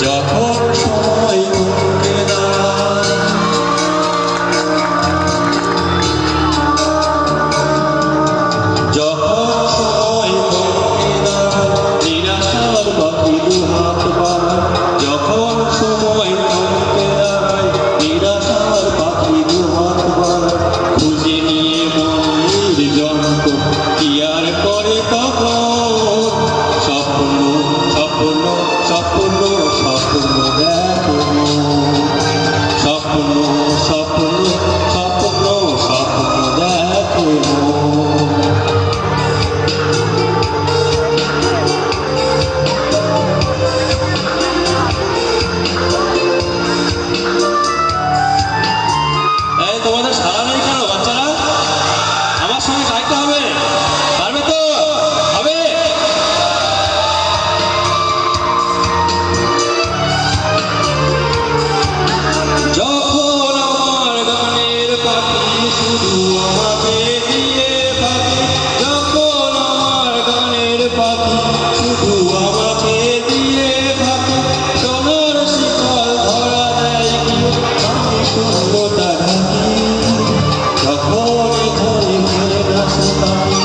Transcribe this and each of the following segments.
যখন সময় ঘুরে দাঁড়ায়, যখন সময় ঘুরে দাঁড়ায়, নিরাশার পাখি দুহাত বাড়ায়, যখন সময় ঘুরে দাঁড়ায়, নিরাশার পাখি দুহাত বাড়ায়, খুঁজে নিয়ে মনের যন্ত্র কি আর করে তখন, স্বপ্ন স্বপ্ন স্বপ্ন স্বপ্ন দেখো, স্বপ্ন স্বপ্ন স্বপ্ন স্বপ্ন দেখো। এই তোমাদের সারা নেই কেন বাচ্চারা? আমার সঙ্গে গাইতে হবে, পারবে তো? হবে? যখন আমার গানের পাখি শুধু আমাকে দিয়ে থাকে, যখন আমার গানের পাখি শুধু আমাকে দিয়ে থাকে, সোনার শিকল ধরা দেয় কি আমি শূন্যতা ঢাকি, যখনই ঘরে ঘরে নাচে পাখি,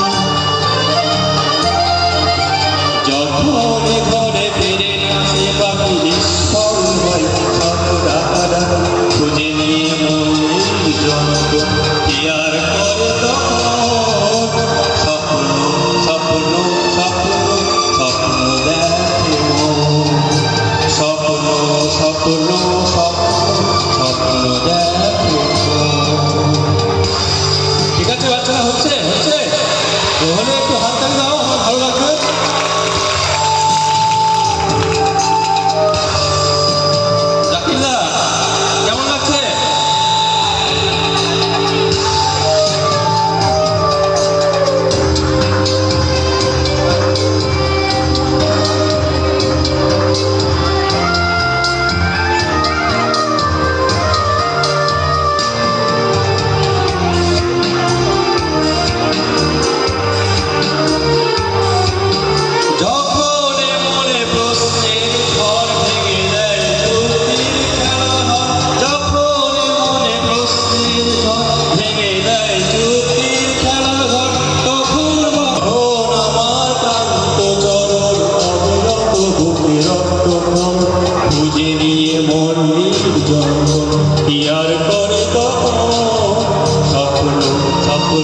যখনই ঘরে ফিরে নাচে পাখি, নিষ্ফল হয় সর্বদা খুঁজে নিয়ে মনের যন্ত্র কি আর করে তখন, স্বপ্ন স্বপ্ন স্বপ্ন স্বপ্ন দেখে মন, স্বপ্ন স্বপ্ন স্বপ্ন স্বপ্ন দেখে মন। ঠিক আছে বাচ্চারা, হচ্ছে হচ্ছে হলে একটু হাত তালি দাও, আমার ভালো লাগবে। জাকিরদা কেমন লাগছে? যখন মনে প্রশ্নের ঝড় ভেঙে দেয় যুক্তির খেলা হয়, যখন মনে প্রশ্নের ঝড় ভেঙে দেয় যুক্তির খেলা ঘর, তখন তখন আমার ক্লান্ত চরণ অবিরত বুকে রক্তক্ষরণ, খুঁজে নিয়ে মন নির্জন কি আর করে তখন, স্বপ্ন স্বপ্ন